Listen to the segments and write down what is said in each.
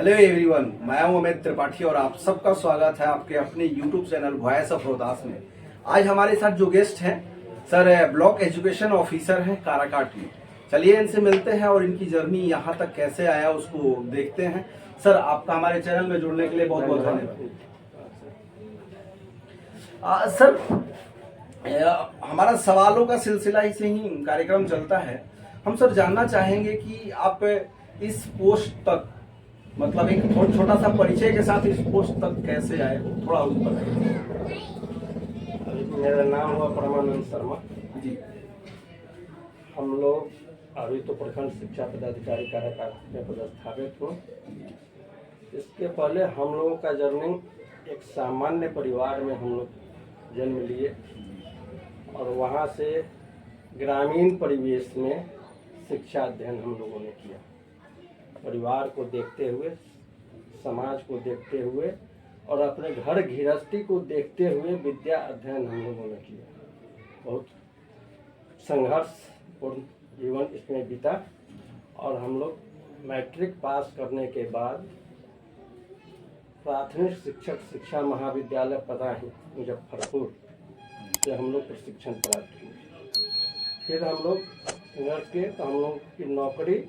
Hello everyone, मैं हूं अमित त्रिपाठी और आप सबका स्वागत है आपके अपने YouTube channel voice of Rohtas में। आज हमारे साथ जो गेस्ट हैं सर ब्लॉक एजुकेशन ऑफिसर हैं काराकाट में। चलिए इनसे मिलते हैं और इनकी जर्नी यहाँ तक कैसे आया उसको देखते हैं। सर आपका हमारे चैनल में जुड़ने के लिए बहुत बहुत धन्यवाद। सर हमारा सवालों का सिलसिला ही से ही कार्यक्रम चलता है। हम सर जानना चाहेंगे कि आप इस पोस्ट तक मतलब एक छोटा सा परिचय के साथ इस पोस्ट तक कैसे आए, थोड़ा और बताइए। मेरा नाम हुआ परमानंद शर्मा जी। हम लोग अभी तो प्रखंड शिक्षा पदाधिकारी काराकाट में पदस्थापित हूँ। इसके पहले हम लोगों का जर्नी एक सामान्य परिवार में हम लोग जन्म लिए और वहाँ से ग्रामीण परिवेश में शिक्षा अध्ययन हम लोगों ने किया। परिवार को देखते हुए, समाज को देखते हुए और अपने घर गृहस्थी को देखते हुए विद्या अध्ययन हम लोगों ने किया। बहुत संघर्षपूर्ण जीवन इसमें बीता और हम लोग मैट्रिक पास करने के बाद प्राथमिक शिक्षक शिक्षा महाविद्यालय पदाही मुजफ्फरपुर से हम लोग प्रशिक्षण प्राप्त किए। फिर हम लोग संघर्ष किए तो हम लोग की नौकरी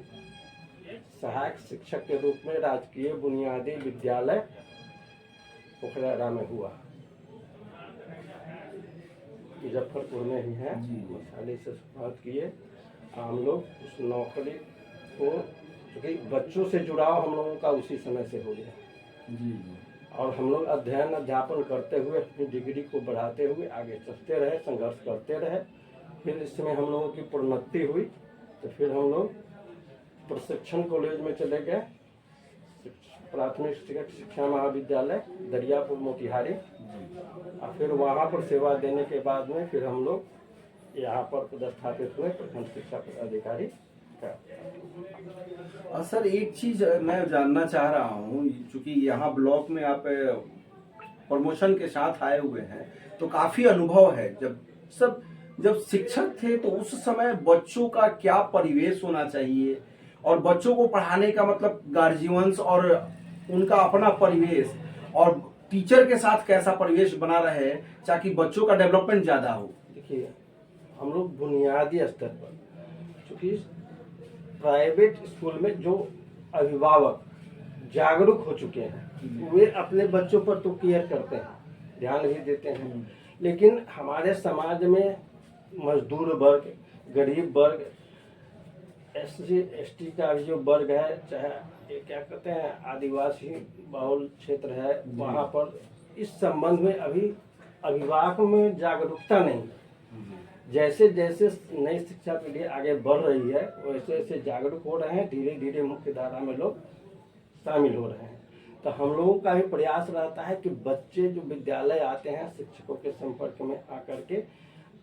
सहायक शिक्षक के रूप में राजकीय बुनियादी विद्यालय पोखरा में हुआ। मुजफ्फरपुर में ही है। मसाले से शुरुआत किए। हम लोग उस नौकरी को, क्योंकि बच्चों से जुड़ाव हम लोगों का उसी समय से हो गया और हम लोग अध्ययन अध्यापन करते हुए अपनी डिग्री को बढ़ाते हुए आगे चलते रहे, संघर्ष करते रहे। फिर इसमें हम लोगों की प्रोन्नति हुई तो फिर हम लोग प्रशिक्षण कॉलेज में चले गए, प्राथमिक शिक्षा महाविद्यालय दरियापुर मोतिहारी। और फिर वहाँ पर सेवा देने के बाद में फिर हम लोग यहाँ पर पदस्थापित हुए प्रखंड शिक्षा पदाधिकारी। सर एक चीज मैं जानना चाह रहा हूँ, चूंकि यहाँ ब्लॉक में आप प्रमोशन के साथ आए हुए हैं तो काफी अनुभव है। जब शिक्षक थे तो उस समय बच्चों का क्या परिवेश होना चाहिए और बच्चों को पढ़ाने का मतलब गार्जियंस और उनका अपना परिवेश और टीचर के साथ कैसा परिवेश बना रहे ताकि बच्चों का डेवलपमेंट ज्यादा हो। देखिए, हम लोग बुनियादी स्तर पर, क्योंकि प्राइवेट स्कूल में जो अभिभावक जागरूक हो चुके हैं वे अपने बच्चों पर तो केयर करते हैं, ध्यान भी देते हैं। लेकिन हमारे समाज में मजदूर वर्ग, गरीब वर्ग, SC ST का जो वर्ग है, चाहे ये क्या कहते हैं आदिवासी बहुल क्षेत्र है, वहाँ पर इस संबंध में अभी अभिभावकों में जागरूकता नहीं। जैसे जैसे नई शिक्षा पीढ़ी आगे बढ़ रही है वैसे वैसे जागरूक हो रहे हैं, धीरे धीरे मुख्य धारा में लोग शामिल हो रहे हैं। तो हम लोगों का भी प्रयास रहता है कि बच्चे जो विद्यालय आते हैं शिक्षकों के संपर्क में आकर के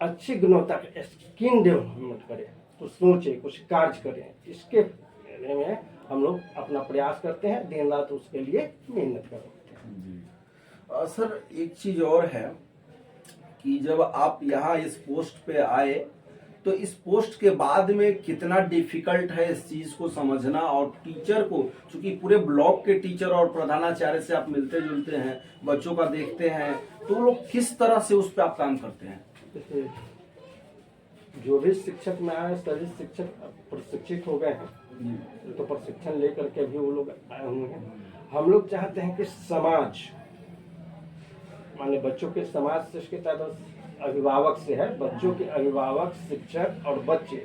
अच्छी गुणवत्ता का स्किल डेवलपमेंट करें, तो सोचे कुछ कार्य करें। इसके बारे में हम लोग अपना प्रयास करते हैं, दिन रात उसके लिए मेहनत करते हैं। सर एक चीज और है कि जब आप यहाँ इस पोस्ट पे आए तो इस पोस्ट के बाद में कितना डिफिकल्ट है इस चीज को समझना और टीचर को, चूंकि पूरे ब्लॉक के टीचर और प्रधानाचार्य से आप मिलते जुलते हैं, बच्चों का देखते हैं, तो वो लोग किस तरह से उस पर आप काम करते हैं? जो भी शिक्षक में आए सभी शिक्षक प्रशिक्षित हो गए हैं, तो प्रशिक्षण लेकर के भी वो लोग आए हुए हैं। हम लोग चाहते हैं कि समाज माने बच्चों के समाज से उसके तहत अभिभावक से है, बच्चों के अभिभावक, शिक्षक और बच्चे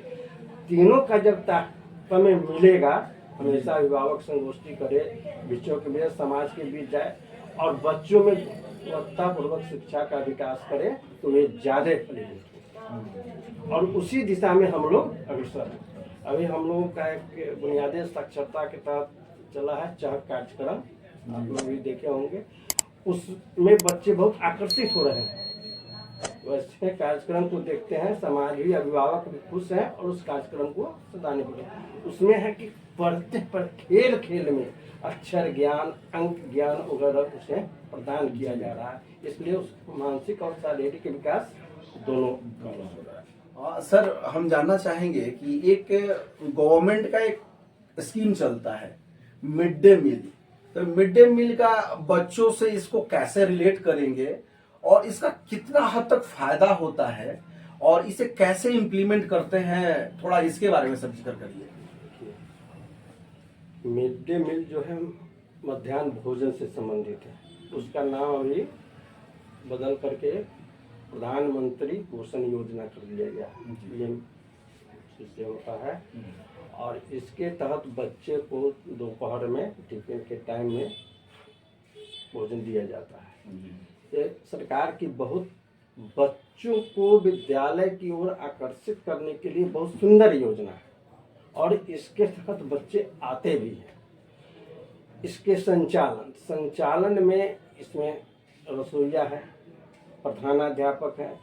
तीनों का जब तारतम्य मिलेगा, हमेशा अभिभावक संगोष्ठी करे, बच्चों के बीच समाज के बीच जाए और बच्चों में गुणवत्तापूर्वक शिक्षा का विकास करे तो वे ज्यादा फलीभूत और उसी दिशा में हम लोग अग्रसर हैं। अभी हम लोगों का एक बुनियादी साक्षरता के तहत चला है चहक कार्यक्रम, आप लोग भी देखे होंगे, उसमें बच्चे बहुत आकर्षित हो रहे हैं। वैसे कार्यक्रम को देखते हैं, समाज भी, अभिभावक भी खुश हैं और उस कार्यक्रम को सदाने पड़े। उसमें है कि पढ़ते पर खेल खेल में अक्षर ज्ञान, अंक ज्ञान वगैरह उसे प्रदान किया जा रहा है, इसलिए उस मानसिक और शारीरिक विकास दोनों हो रहा है। सर हम जानना चाहेंगे कि एक गवर्नमेंट का एक स्कीम चलता है मिड डे मील, तो मिड डे मील का बच्चों से इसको कैसे रिलेट करेंगे और इसका कितना हद तक फायदा होता है और इसे कैसे इम्प्लीमेंट करते हैं, थोड़ा इसके बारे में सब जिक्र करिए। मिड डे मील जो है मध्याह्न भोजन से संबंधित है। उसका नाम अभी बदल करके प्रधानमंत्री पोषण योजना कर दिया गया है। पीएम इससे होता है और इसके तहत बच्चे को दोपहर में टिफिन के टाइम में भोजन दिया जाता है। ये सरकार की बहुत बच्चों को विद्यालय की ओर आकर्षित करने के लिए बहुत सुंदर योजना है और इसके तहत बच्चे आते भी हैं। इसके संचालन में इसमें रसोइया है, प्रधानाध्यापक है,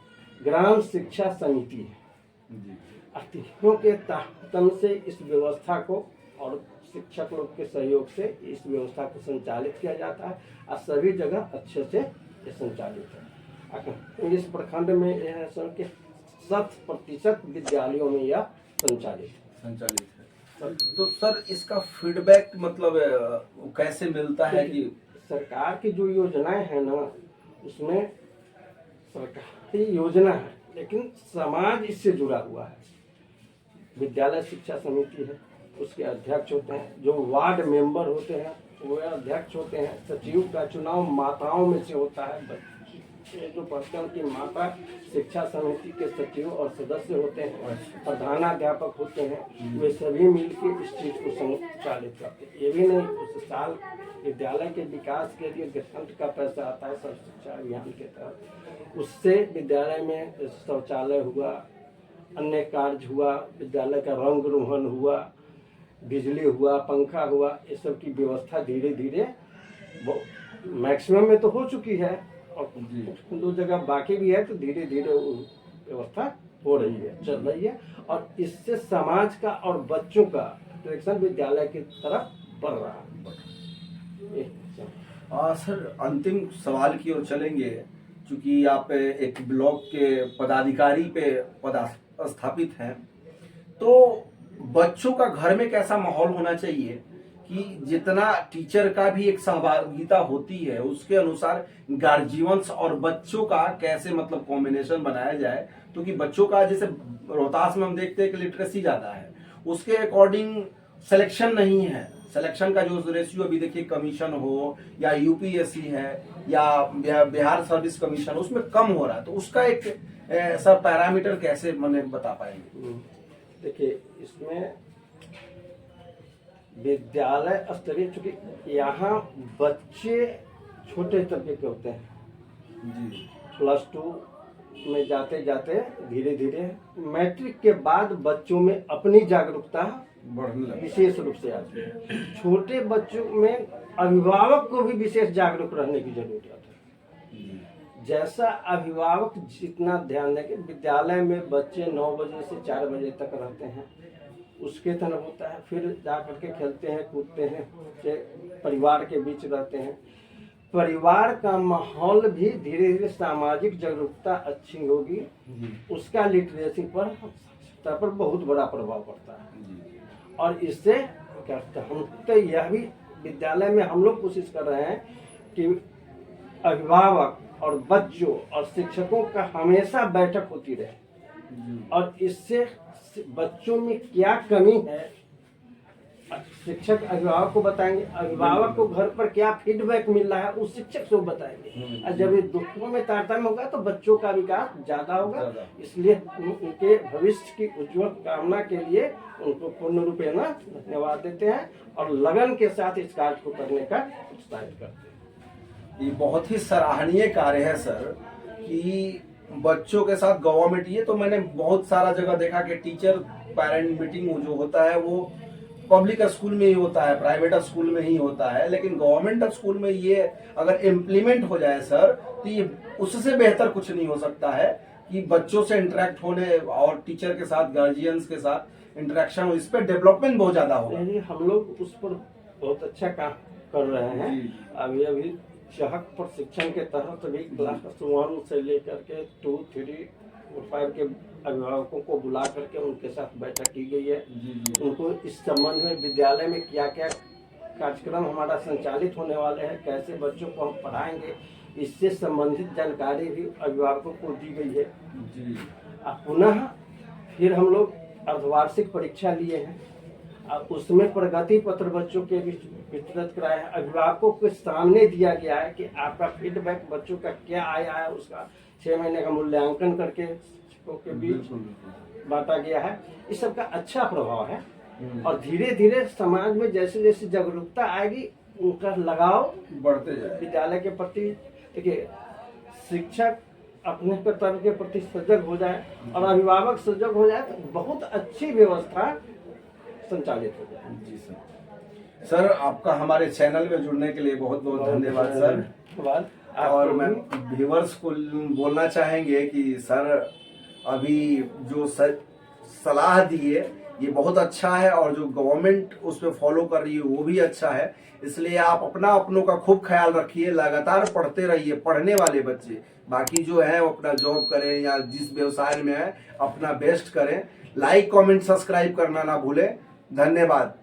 ग्राम शिक्षा समिति है। अतिथियों के ताहतम से इस व्यवस्था को और शिक्षक लोग के सहयोग से इस व्यवस्था को संचालित किया जाता है और सभी जगह अच्छे से ये संचालित है। इस प्रखंड में यह है सर कि 100% विद्यालयों में यह संचालित है। तो सर इसका फीडबैक मतलब कैसे मिलता है कि सरकार की जो योजनाएं हैं ना, उसमें सरकारी योजना है लेकिन समाज इससे जुड़ा हुआ है। विद्यालय शिक्षा समिति है, उसके अध्यक्ष होते हैं, जो वार्ड मेंबर होते हैं वो अध्यक्ष होते हैं। सचिव का चुनाव माताओं में से होता है। ये जो पढ़ते हैं उनकी माता शिक्षा समिति के सचिव और सदस्य होते हैं, प्रधानाध्यापक होते हैं। वे सभी मिलकर इस चीज को संचालित करते हैं। ये भी नहीं, उस साल विद्यालय के विकास के लिए ग्रांट का पैसा आता है सर्व शिक्षा अभियान के तहत। उससे विद्यालय में शौचालय हुआ, अन्य कार्य हुआ, विद्यालय का रंग रोहन हुआ, बिजली हुआ, पंखा हुआ, ये सब की व्यवस्था धीरे धीरे मैक्सिमम में तो हो चुकी है और 2 जगह बाकी भी है, तो धीरे धीरे व्यवस्था हो रही है, चल रही है और इससे समाज का और बच्चों का अट्रैक्शन विद्यालय की तरफ बढ़ रहा है। सर अंतिम सवाल की ओर चलेंगे। चूंकि आप एक ब्लॉक के पदाधिकारी पे पदस्थापित हैं, तो बच्चों का घर में कैसा माहौल होना चाहिए कि जितना टीचर का भी एक सहभागिता होती है उसके अनुसार गार्जियंस और बच्चों का कैसे मतलब कॉम्बिनेशन बनाया जाए, क्योंकि बच्चों का जैसे रोहतास में हम देखते हैं कि लिटरेसी ज्यादा है, उसके अकॉर्डिंग सिलेक्शन नहीं है। सिलेक्शन का जो रेशियो अभी देखिए कमीशन हो या यूपीएससी है या बिहार सर्विस कमीशन, उसमें कम हो रहा है। तो उसका एक सब पैरामीटर कैसे मैंने बता पाएंगे? देखिए इसमें विद्यालय स्तरीय, चूंकि यहाँ बच्चे छोटे तबके के होते हैं जी, +2 में जाते जाते धीरे धीरे मैट्रिक के बाद बच्चों में अपनी जागरूकता बढ़ने लगा। विशेष रूप से आती है। छोटे बच्चों में अभिभावक को भी विशेष जागरूक रहने की जरूरत है। जैसा अभिभावक जितना ध्यान देंगे, विद्यालय में बच्चे 9 बजे से 4 बजे तक रहते हैं, उसके तरह होता है, फिर जा करके खेलते हैं, कूदते हैं, परिवार के बीच रहते हैं। परिवार का माहौल भी धीरे धीरे सामाजिक जागरूकता अच्छी होगी, उसका लिटरेसी पर बहुत बड़ा प्रभाव पड़ता है। और इससे क्या हम तो यह भी विद्यालय में हम लोग कोशिश कर रहे हैं कि अभिभावक और बच्चों और शिक्षकों का हमेशा बैठक होती रहे और इससे बच्चों में क्या कमी है शिक्षक अभिभावक को बताएंगे, अभिभावक को घर पर क्या फीडबैक मिल रहा है उस शिक्षक को बताएंगे। और जब ये दोनों में तारतम्य होगा तो बच्चों का विकास ज्यादा होगा। इसलिए उनके भविष्य की उज्जवल कामना के लिए उनको पूर्ण रूपेण धन्यवाद देते हैं और लगन के साथ इस कार्य को करने का उत्साहित करते हैं। ये बहुत ही सराहनीय कार्य है सर कि बच्चों के साथ गवर्नमेंट, ये तो मैंने बहुत सारा जगह देखा कि टीचर पेरेंट मीटिंग जो होता है वो पब्लिक स्कूल में ही होता है, प्राइवेट स्कूल में ही होता है, लेकिन गवर्नमेंट स्कूल में ये अगर इम्प्लीमेंट हो जाए सर तो ये उससे बेहतर कुछ नहीं हो सकता है कि बच्चों से इंटरेक्ट होने और टीचर के साथ गार्जियंस के साथ इंटरेक्शन हो, इस पर डेवलपमेंट बहुत ज्यादा होगा। हम लोग उस पर बहुत अच्छा काम कर रहे हैं। अभी चहक प्रशिक्षण के तहत भी क्लास 1 से लेकर के 2, 3 और 5 के अभिभावकों को बुला करके उनके साथ बैठक की गई है। उनको इस संबंध में विद्यालय में क्या क्या कार्यक्रम हमारा संचालित होने वाले हैं, कैसे बच्चों को हम पढ़ाएंगे, इससे संबंधित जानकारी भी अभिभावकों को दी गई है। जी अब पुनः फिर हम लोग अर्धवार्षिक परीक्षा लिए हैं, अब उसमें प्रगति पत्र बच्चों के बीच वितरित कराए हैं। अभिभावकों के सामने दिया गया है कि आपका फीडबैक बच्चों का क्या आया है, उसका 6 महीने का मूल्यांकन करके शिक्षकों के बीच बिल्कुल बांटा गया है। इस सब का अच्छा प्रभाव है और धीरे धीरे समाज में जैसे जैसे जागरूकता आएगी उनका लगाव बढ़ते जाए। विद्यालय के प्रति। देखिए, शिक्षक अपने कर्तव्य के प्रति सजग हो जाए और अभिभावक सजग हो जाए तो बहुत अच्छी व्यवस्था संचालित हो जाए। जी सर। सर आपका हमारे चैनल में जुड़ने के लिए बहुत बहुत धन्यवाद सर। धन्यवाद। और मैं व्यूवर्स को बोलना चाहेंगे कि सर अभी जो सलाह दी है ये बहुत अच्छा है और जो गवर्नमेंट उस पर फॉलो कर रही है वो भी अच्छा है। इसलिए आप अपनों का खूब ख्याल रखिए, लगातार पढ़ते रहिए। पढ़ने वाले बच्चे बाकी जो है वो अपना जॉब करें या जिस व्यवसाय में है अपना बेस्ट करें। लाइक कमेंट सब्सक्राइब करना ना भूलें। धन्यवाद।